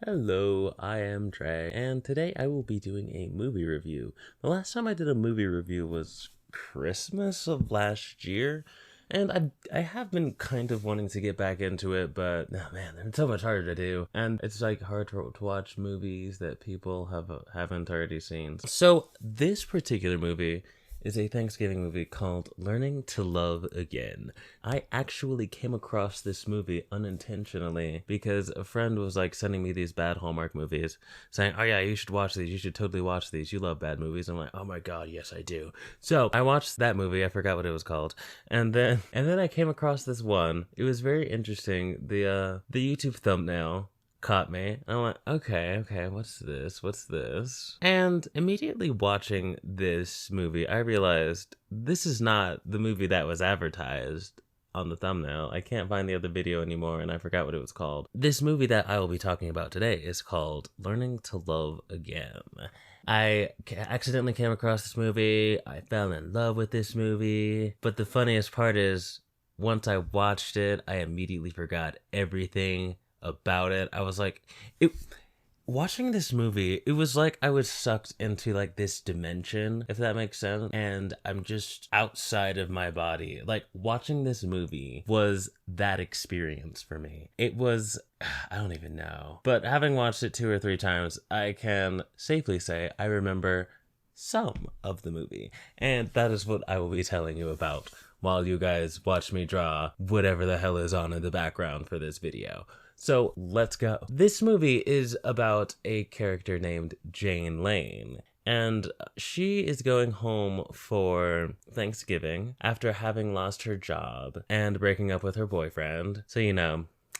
Hello, I am Drag, and today I will be doing a movie review. The last time I did a movie review was Christmas of last year, and I have been kind of wanting to get back into it, but oh man, they're so much harder to do, and it's like hard to watch movies that people haven't already seen. So this particular movie is a Thanksgiving movie called Learning to Love Again. I actually came across this movie unintentionally because a friend was like sending me these bad Hallmark movies saying, "Oh yeah, you should watch these. You should totally watch these. You love bad movies." I'm like, "Oh my god, yes I do." So I watched that movie. I forgot what it was called. And then I came across this one. It was very interesting. The YouTube thumbnail caught me. And I'm like, okay, what's this? And immediately watching this movie, I realized this is not the movie that was advertised on the thumbnail. I can't find the other video anymore, and I forgot what it was called. This movie that I will be talking about today is called Learning to Love Again. I accidentally came across this movie. I fell in love with this movie. But the funniest part is, once I watched it, I immediately forgot everything about it. I was like, watching this movie, it was like I was sucked into like this dimension, if that makes sense, and I'm just outside of my body. Like, watching this movie was that experience for me. It was, I don't even know, but having watched it 2 or 3 times, I can safely say I remember some of the movie, and that is what I will be telling you about while you guys watch me draw whatever the hell is on in the background for this video. So let's go. This movie is about a character named Jane Lane, and she is going home for Thanksgiving after having lost her job and breaking up with her boyfriend. So,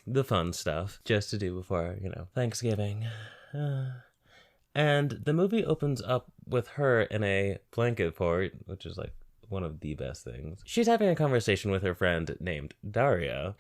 the fun stuff just to do before, Thanksgiving. And the movie opens up with her in a blanket fort, which is like one of the best things. She's having a conversation with her friend named Daria,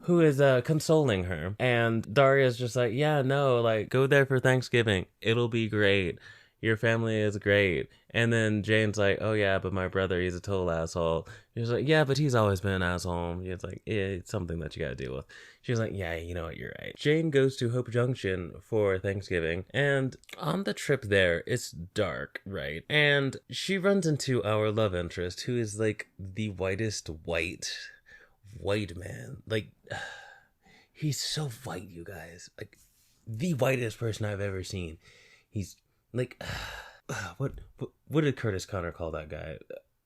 who is consoling her. And Daria's just like, yeah, no, like, go there for Thanksgiving. It'll be great. Your family is great. And then Jane's like, oh yeah, but my brother, he's a total asshole. She's like, yeah, but he's always been an asshole. It's like, yeah, it's something that you gotta deal with. She's like, yeah, you know what, you're right. Jane goes to Hope Junction for Thanksgiving, and on the trip there, it's dark, right? And she runs into our love interest, who is like the whitest white man. Like, he's so white, you guys. Like, the whitest person I've ever seen. He's like, what did Curtis Connor call that guy?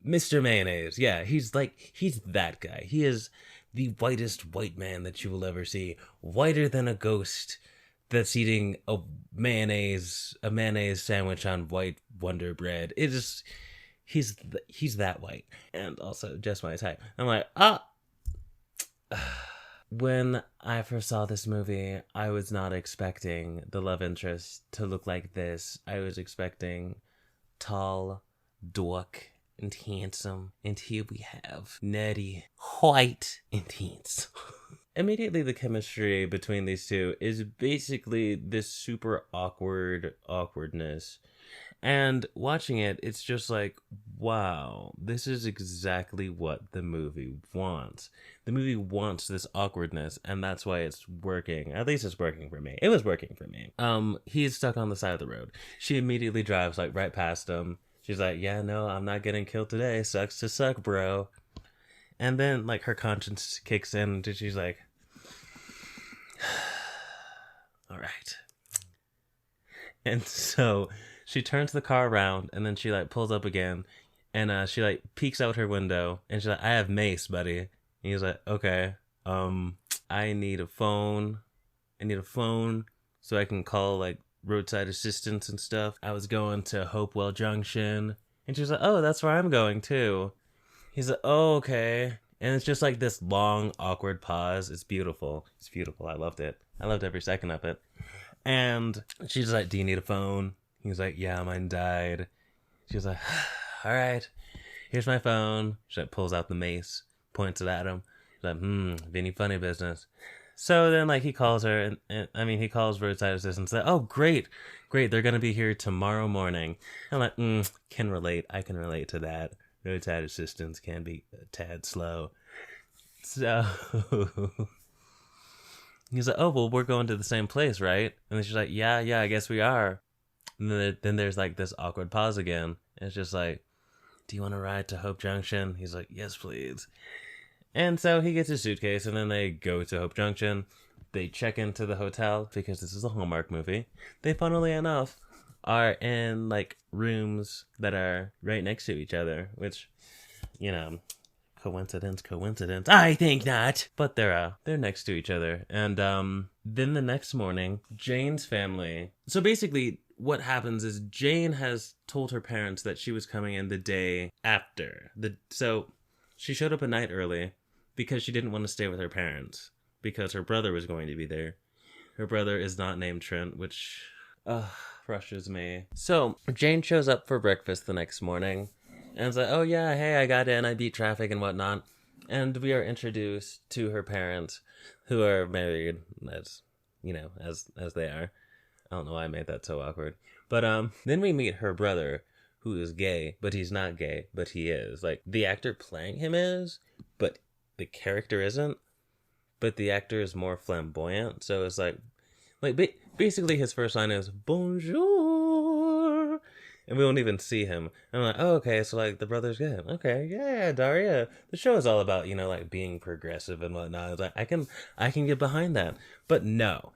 Mr. Mayonnaise. Yeah, he's that guy. He is the whitest white man that you will ever see. Whiter than a ghost that's eating a mayonnaise sandwich on white Wonder Bread. It is, he's that white, and also just my type. I'm like, when I first saw this movie, I was not expecting the love interest to look like this. I was expecting tall, dark, and handsome. And here we have nerdy, white, and handsome. Immediately, the chemistry between these two is basically this super awkwardness. And watching it, it's just like, wow, this is exactly what the movie wants. The movie wants this awkwardness, and that's why it's working. At least it's working for me. It was working for me. He's stuck on the side of the road. She immediately drives like right past him. She's like, yeah, no, I'm not getting killed today. Sucks to suck, bro. And then like her conscience kicks in, and she's like, all right. And so she turns the car around, and then she like pulls up again, and she like peeks out her window, and she's like, I have mace, buddy. And he's like, okay, I need a phone so I can call like roadside assistance and stuff. I was going to Hopewell Junction. And she's like, oh, that's where I'm going too. He's like, oh, okay. And it's just like this long awkward pause. It's beautiful. I loved it. I loved every second of it. And she's like, do you need a phone? He's like, yeah, mine died. She's like, all right, here's my phone. She like pulls out the mace, points it at him. She's like, Vinny funny business. So then like he calls her, and he calls roadside assistance. Like, oh, great. They're going to be here tomorrow morning. I'm like, can relate. I can relate to that. Roadside assistance can be a tad slow. So he's like, oh, well, we're going to the same place, right? And then she's like, yeah, I guess we are. And then there's like this awkward pause again. And it's just like, do you want to ride to Hope Junction? He's like, yes, please. And so he gets his suitcase, and then they go to Hope Junction. They check into the hotel because this is a Hallmark movie. They, funnily enough, are in like rooms that are right next to each other, which, you know, coincidence. I think not. But they're next to each other. And then the next morning, Jane's family. So basically, what happens is Jane has told her parents that she was coming in the day after. So she showed up a night early because she didn't want to stay with her parents because her brother was going to be there. Her brother is not named Trent, which frustrates me. So Jane shows up for breakfast the next morning and it's like, oh yeah, hey, I got in, I beat traffic and whatnot. And we are introduced to her parents, who are married, as you know, as they are. I don't know why I made that so awkward. But then we meet her brother, who is gay, but he's not gay, but he is. Like, the actor playing him is, but the character isn't. But the actor is more flamboyant, so it's like basically his first line is bonjour, and we won't even see him. And I'm like, oh, okay, so like the brother's gay. Okay, yeah, Daria. The show is all about, you know, like being progressive and whatnot. It's like I can get behind that, but no.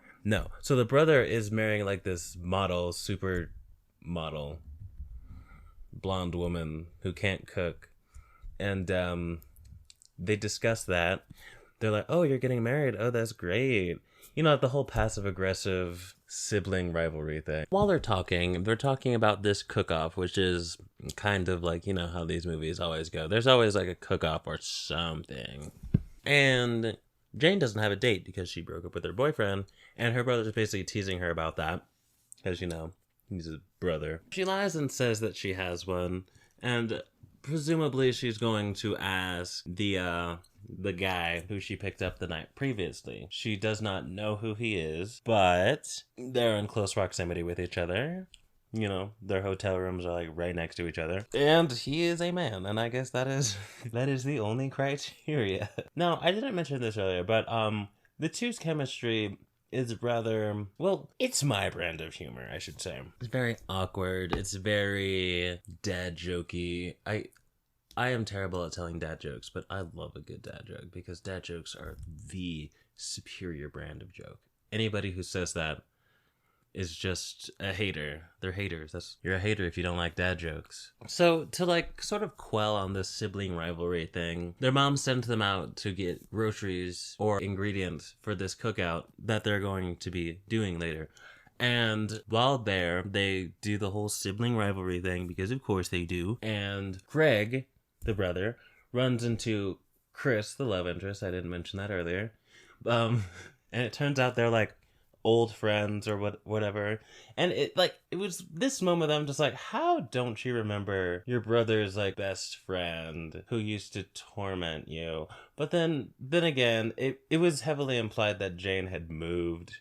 So the brother is marrying like this model, super model, blonde woman who can't cook, and they discuss that. They're like, oh, you're getting married. Oh, that's great. You know, the whole passive-aggressive sibling rivalry thing. While they're talking about this cook-off, which is kind of like, you know, how these movies always go. There's always like a cook-off or something. And Jane doesn't have a date because she broke up with her boyfriend, and her brother's basically teasing her about that because, you know, he's his brother. She lies and says that she has one, and presumably she's going to ask the guy who she picked up the night previously. She does not know who he is, but they're in close proximity with each other. You know, their hotel rooms are like right next to each other. And he is a man, and I guess that is the only criteria. Now, I didn't mention this earlier, but the two's chemistry is rather, well, it's my brand of humor, I should say. It's very awkward. It's very dad jokey. I am terrible at telling dad jokes, but I love a good dad joke because dad jokes are the superior brand of joke. Anybody who says that is just a hater. They're haters. You're a hater if you don't like dad jokes. So to like sort of quell on this sibling rivalry thing, their mom sent them out to get groceries or ingredients for this cookout that they're going to be doing later. And while there, they do the whole sibling rivalry thing because of course they do. And Greg, the brother, runs into Chris, the love interest. I didn't mention that earlier. And it turns out they're like old friends or whatever. And it was this moment that I'm just like, how don't you remember your brother's like best friend who used to torment you? But then again, it was heavily implied that Jane had moved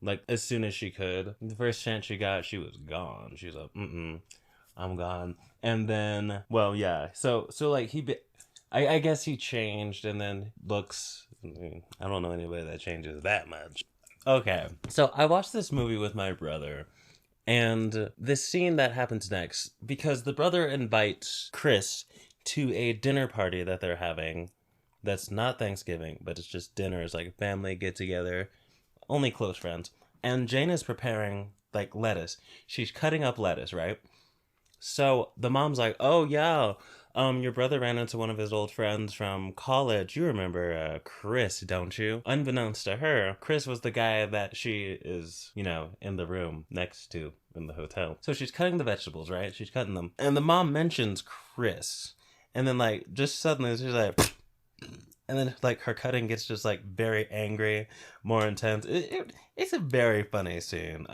like as soon as she could. The first chance she got, she was gone. She was like, I'm gone. And then, well, yeah. So like I guess he changed and then looks, I don't know anybody that changes that much. Okay. So I watched this movie with my brother, and this scene that happens next, because the brother invites Chris to a dinner party that they're having. That's not Thanksgiving, but it's just dinner. It's like a family get together, only close friends. And Jane is preparing like lettuce. She's cutting up lettuce, right? So the mom's like, oh yeah, your brother ran into one of his old friends from college. You remember Chris, don't you? Unbeknownst to her, Chris was the guy that she is, you know, in the room next to in the hotel. So she's cutting the vegetables, right? She's cutting them. And the mom mentions Chris. And then like just suddenly she's like, and then like her cutting gets just like very angry, more intense. It's a very funny scene.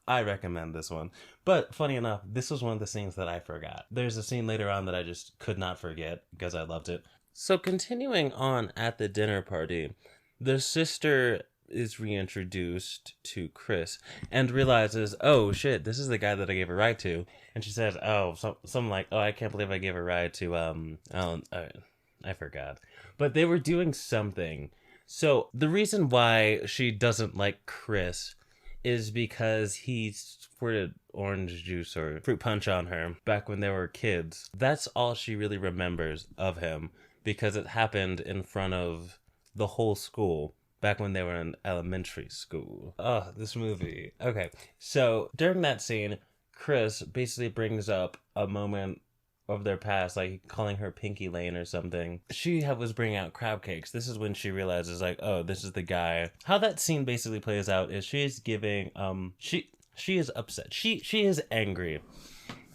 I recommend this one. But funny enough, this was one of the scenes that I forgot. There's a scene later on that I just could not forget because I loved it. So continuing on at the dinner party, the sister is reintroduced to Chris and realizes, oh shit, this is the guy that I gave a ride to. And she says, oh, something like, oh, I can't believe I gave a ride to, I forgot. But they were doing something. So the reason why she doesn't like Chris is because he squirted orange juice or fruit punch on her back when they were kids. That's all she really remembers of him, because it happened in front of the whole school back when they were in elementary school. Oh, this movie. Okay, so during that scene, Chris basically brings up a moment of their past, like calling her Pinky Lane or something. She was bringing out crab cakes. This is when she realizes, like, oh, this is the guy. How that scene basically plays out is she's giving she is upset. She is angry.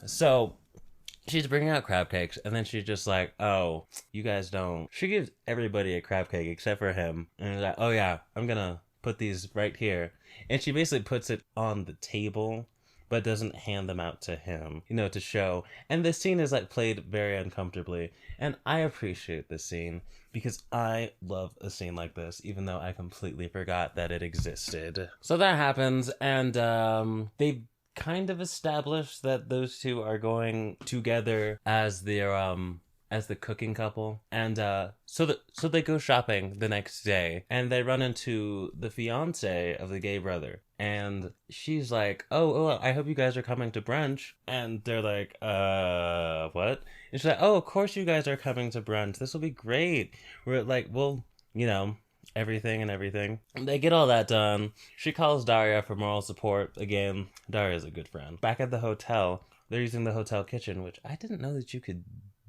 So she's bringing out crab cakes, and then she's just like, oh, you guys don't. She gives everybody a crab cake except for him, and he's like, oh yeah, I'm gonna put these right here, and she basically puts it on the table, but doesn't hand them out to him, to show. And this scene is like played very uncomfortably. And I appreciate this scene because I love a scene like this, even though I completely forgot that it existed. So that happens, and they kind of established that those two are going together as the cooking couple, and so they go shopping the next day, and they run into the fiance of the gay brother, and she's like, oh, I hope you guys are coming to brunch, and they're like, what? And she's like, oh, of course you guys are coming to brunch, this will be great, we're like, well, everything and everything. They get all that done. She calls Daria for moral support. Again, Daria's a good friend. Back at the hotel, they're using the hotel kitchen, which I didn't know that you could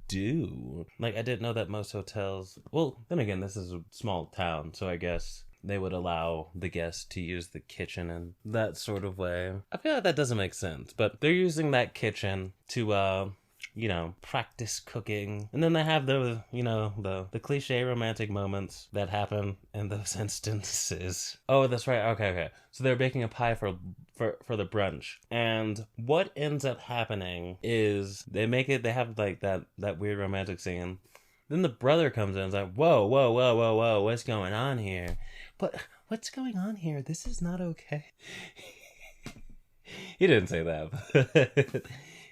do. Like, I didn't know that most hotels... Well, then again, this is a small town, so I guess they would allow the guests to use the kitchen in that sort of way. I feel like that doesn't make sense, but they're using that kitchen to, practice cooking. And then they have the cliche romantic moments that happen in those instances. Oh, that's right. Okay. So they're baking a pie for the brunch. And what ends up happening is they have like that weird romantic scene. Then the brother comes in and is like, whoa, what's going on here? But what's going on here? This is not okay. He didn't say that.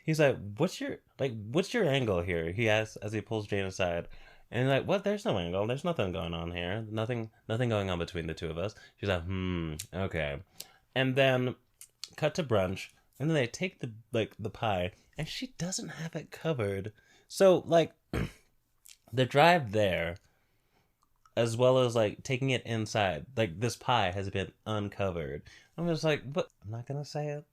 He's like, what's your angle here? He asks as he pulls Jane aside. And like, what? There's no angle. There's nothing going on here. Nothing going on between the two of us. She's like, okay. And then cut to brunch. And then they take the pie, and she doesn't have it covered. So like, the drive there, as well as like taking it inside, like this pie has been uncovered. I'm just like, but I'm not gonna say it.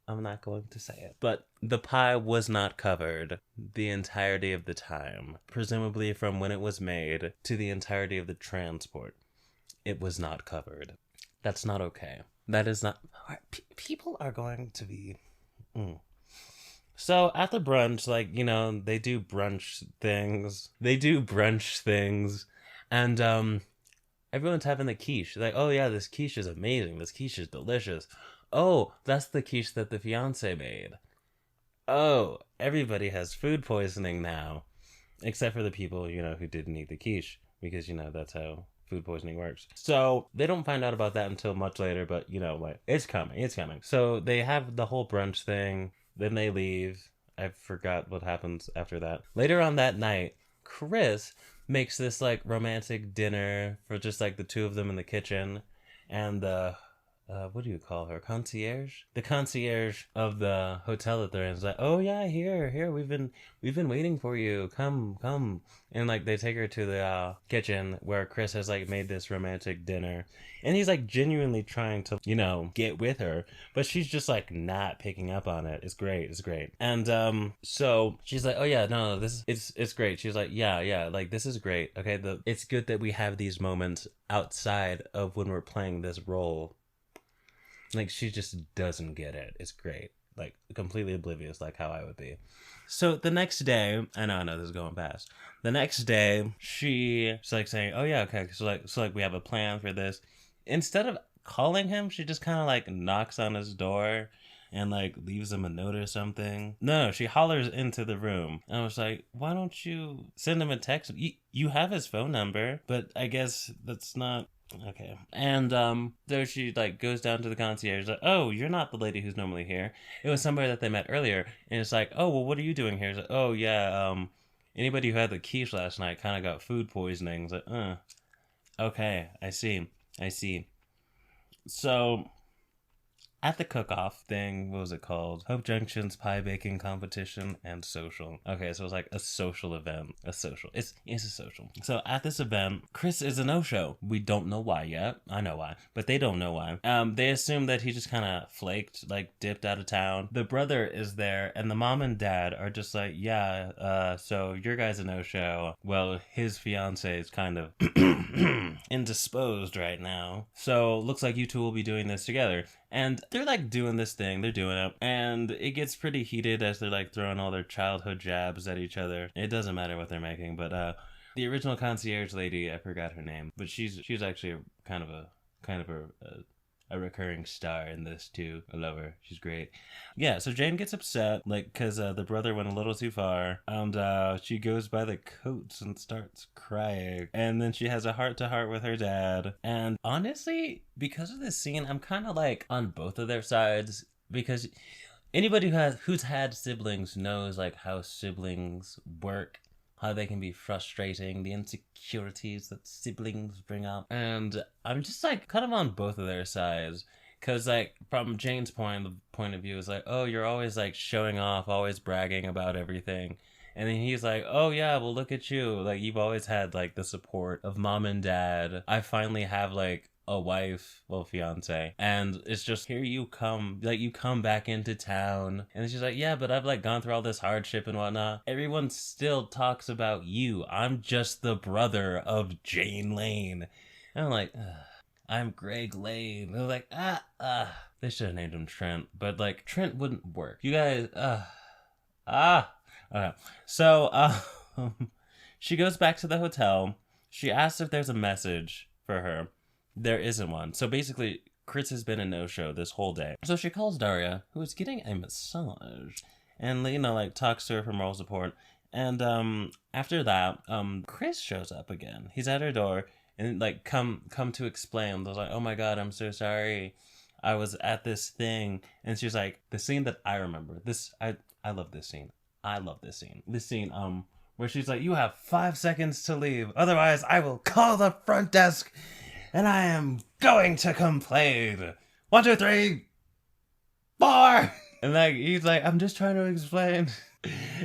I'm not going to say it. But the pie was not covered the entirety of the time. Presumably from when it was made to the entirety of the transport. It was not covered. That's not okay. That is not... People are going to be... So at the brunch, they do brunch things. And everyone's having the quiche. Like, oh yeah, this quiche is amazing. This quiche is delicious. Oh, that's the quiche that the fiance made. Oh, everybody has food poisoning now. Except for the people, who didn't eat the quiche. Because, that's how food poisoning works. So, they don't find out about that until much later, but, it's coming. So, they have the whole brunch thing. Then they leave. I forgot what happens after that. Later on that night, Chris makes this, romantic dinner for just, the two of them in the kitchen. And, what do you call her? Concierge? The concierge of the hotel that they're in is like, oh yeah, here, we've been waiting for you. Come. And they take her to the kitchen where Chris has made this romantic dinner. And he's genuinely trying to, get with her, but she's just not picking up on it. It's great. And so she's like, oh yeah, no, it's great. She's like, yeah, this is great. Okay, it's good that we have these moments outside of when we're playing this role. She just doesn't get it. It's great. Completely oblivious, how I would be. So the next day, I know this is going past. The next day, she's saying, oh yeah, okay. So we have a plan for this. Instead of calling him, she just kind of knocks on his door and leaves him a note or something. No, she hollers into the room. And I was like, why don't you send him a text? You have his phone number, but I guess that's not... Okay. And there she goes down to the concierge, oh, you're not the lady who's normally here. It was somebody that they met earlier. And it's oh, well, what are you doing here? It's oh yeah, anybody who had the quiche last night kind of got food poisoning. It's Okay, I see. I see. So at the cook-off thing, what was it called? Hope Junction's pie baking competition and social. Okay, so it's like a social event. A social. It's a social. So at this event, Chris is a no-show. We don't know why yet. I know why, but they don't know why. They assume that he just kind of flaked, like dipped out of town. The brother is there, and the mom and dad are just like, yeah, so your guy's a no-show. Well, his fiance is kind of indisposed right now. So looks like you two will be doing this together. And they're like doing this thing, they're doing it, and it gets pretty heated as they're like throwing all their childhood jabs at each other. It doesn't matter what they're making, but the original concierge lady, I forgot her name, but she's actually kind of a recurring star in this too. I love her. She's great. Yeah, so Jane gets upset, like, because the brother went a little too far, and she goes by the coats and starts crying. And then she has a heart-to-heart with her dad. And honestly, because of this scene, I'm kind of, like, on both of their sides, because anybody who's had siblings knows, like, how siblings work, how they can be frustrating, the insecurities that siblings bring up. And I'm just like kind of on both of their sides. Cause like from Jane's point of view is like, oh, you're always like showing off, always bragging about everything. And then he's like, oh yeah, well look at you. Like you've always had like the support of mom and dad. I finally have like a wife, well, fiance, and it's just here you come, like you come back into town, and she's like, yeah, but I've like gone through all this hardship and whatnot. Everyone still talks about you. I'm just the brother of Jane Lane. And I'm like, ugh, I'm Greg Lane. They're like, they should have named him Trent, but like Trent wouldn't work. You guys, okay. So she goes back to the hotel. She asks if there's a message for her. There isn't one. So basically, Chris has been a no-show this whole day. So she calls Daria, who is getting a massage, and, you know, like, talks to her for moral support. And, after that, Chris shows up again. He's at her door, and, like, come to explain. They're like, oh my god, I'm so sorry. I was at this thing. And she's like, the scene that I remember. I love this scene. I love this scene. This scene, where she's like, you have 5 seconds to leave. Otherwise, I will call the front desk. And I am going to complain. 1, 2, 3, 4. And like he's like, I'm just trying to explain.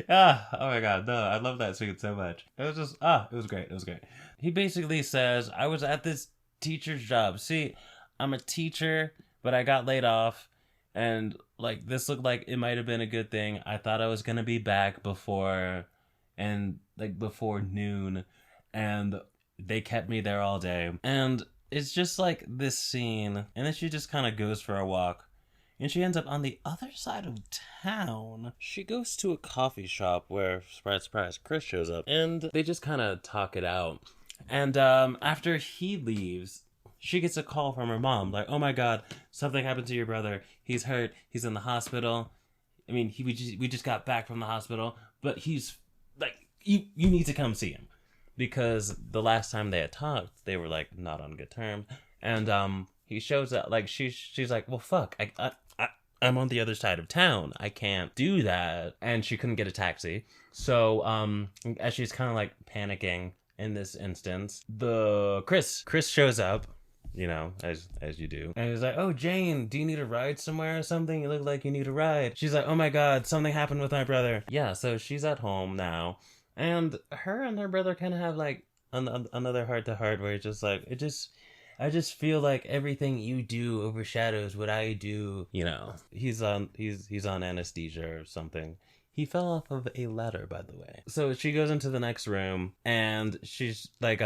Oh my god, no, I love that scene so much. It was just, it was great. It was great. He basically says, I was at this teacher's job. See, I'm a teacher, but I got laid off. And like this looked like it might have been a good thing. I thought I was gonna be back before noon. And they kept me there all day. And it's just like this scene, and then she just kind of goes for a walk, and she ends up on the other side of town. She goes to a coffee shop where, surprise, surprise, Chris shows up, and they just kind of talk it out. And after he leaves, she gets a call from her mom, like, oh my god, something happened to your brother. He's hurt. He's in the hospital. I mean, we just got back from the hospital, but he's, like, you need to come see him. Because the last time they had talked, they were like not on good terms, and he shows up. Like she's like, well, fuck, I'm on the other side of town. I can't do that, and she couldn't get a taxi. So as she's kind of like panicking in this instance, Chris shows up, you know, as you do, and he's like, oh Jane, do you need a ride somewhere or something? You look like you need a ride. She's like, oh my god, something happened with my brother. Yeah, so she's at home now. And her and her brother kind of have like another heart-to-heart where it's just like, I just feel like everything you do overshadows what I do. You know, he's on anesthesia or something. He fell off of a ladder, by the way. So she goes into the next room, and she's like,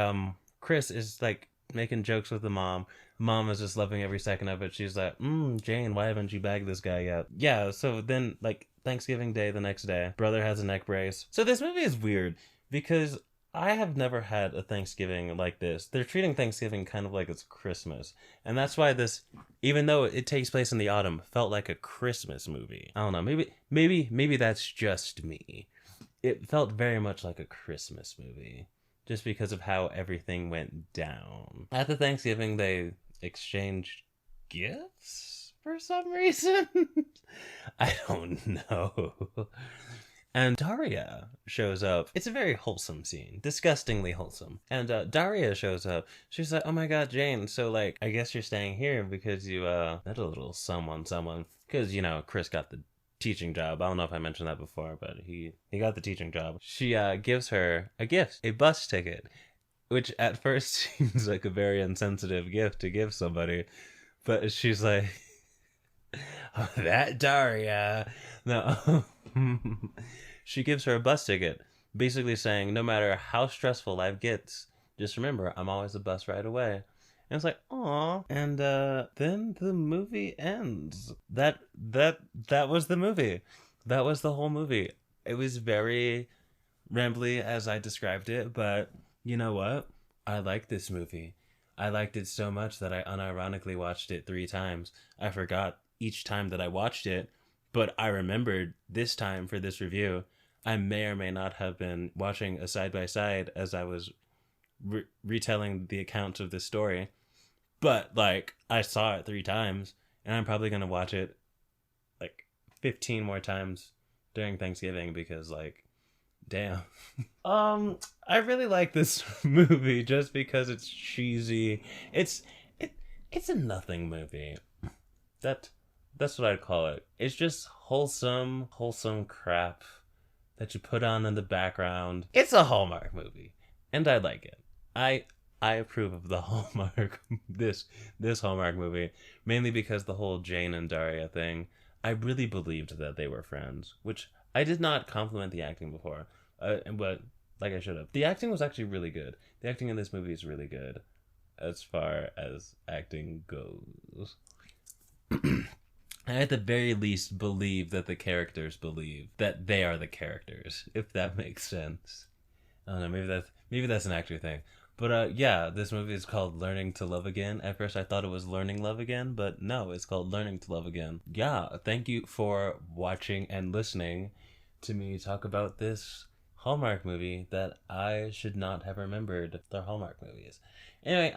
Chris is like making jokes with the mom. Mom is just loving every second of it. She's like, Jane, why haven't you bagged this guy yet? Yeah, so then like Thanksgiving Day, the next day, brother has a neck brace. So this movie is weird because I have never had a Thanksgiving like this. They're treating Thanksgiving kind of like it's Christmas. And that's why this, even though it takes place in the autumn, felt like a Christmas movie. I don't know, maybe that's just me. It felt very much like a Christmas movie. Just because of how everything went down. At the Thanksgiving, they exchanged gifts for some reason. I don't know. And Daria shows up. It's a very wholesome scene, disgustingly wholesome. And Daria shows up. She's like, "Oh my God, Jane. So like, I guess you're staying here because you met a little someone. Because you know, Chris got the teaching job. I don't know if I mentioned that before, but he got the teaching job. She gives her a gift, a bus ticket, which at first seems like a very insensitive gift to give somebody, but she's like, oh, that Daria. No. She gives her a bus ticket, basically saying, no matter how stressful life gets, just remember, I'm always a bus ride away. And it's like, aw. And then the movie ends. That was the movie. That was the whole movie. It was very rambly as I described it, but you know what? I like this movie. I liked it so much that I unironically watched it 3 times. I forgot each time that I watched it, but I remembered this time for this review. I may or may not have been watching a side by side as I was retelling the account of this story, but like I saw it 3 times, and I'm probably gonna watch it like 15 more times during Thanksgiving because like, damn. I really like this movie just because it's cheesy. It's a nothing movie. That's what I'd call it. It's just wholesome crap that you put on in the background. It's a Hallmark movie, and I like it. I approve of the Hallmark this Hallmark movie, mainly because the whole Jane and Daria thing. I really believed that they were friends, which I did not compliment the acting before, but like I should have. The acting was actually really good. The acting in this movie is really good, as far as acting goes. I at the very least believe that the characters believe that they are the characters, if that makes sense. I don't know, maybe that's an actor thing. But yeah, this movie is called Learning to Love Again. At first I thought it was Learning Love Again, but no, it's called Learning to Love Again. Yeah, thank you for watching and listening to me talk about this Hallmark movie that I should not have remembered they're Hallmark movies. Anyway,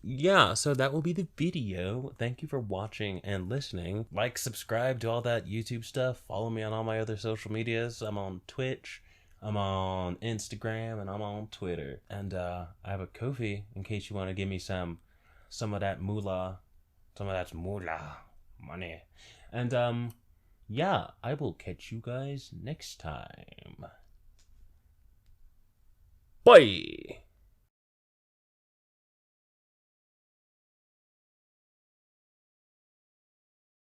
yeah, so that will be the video. Thank you for watching and listening. Like, subscribe, do all that YouTube stuff. Follow me on all my other social medias. I'm on Twitch, I'm on Instagram, and I'm on Twitter. And I have a Ko-fi in case you want to give me some of that moolah, money. And yeah, I will catch you guys next time. Bye.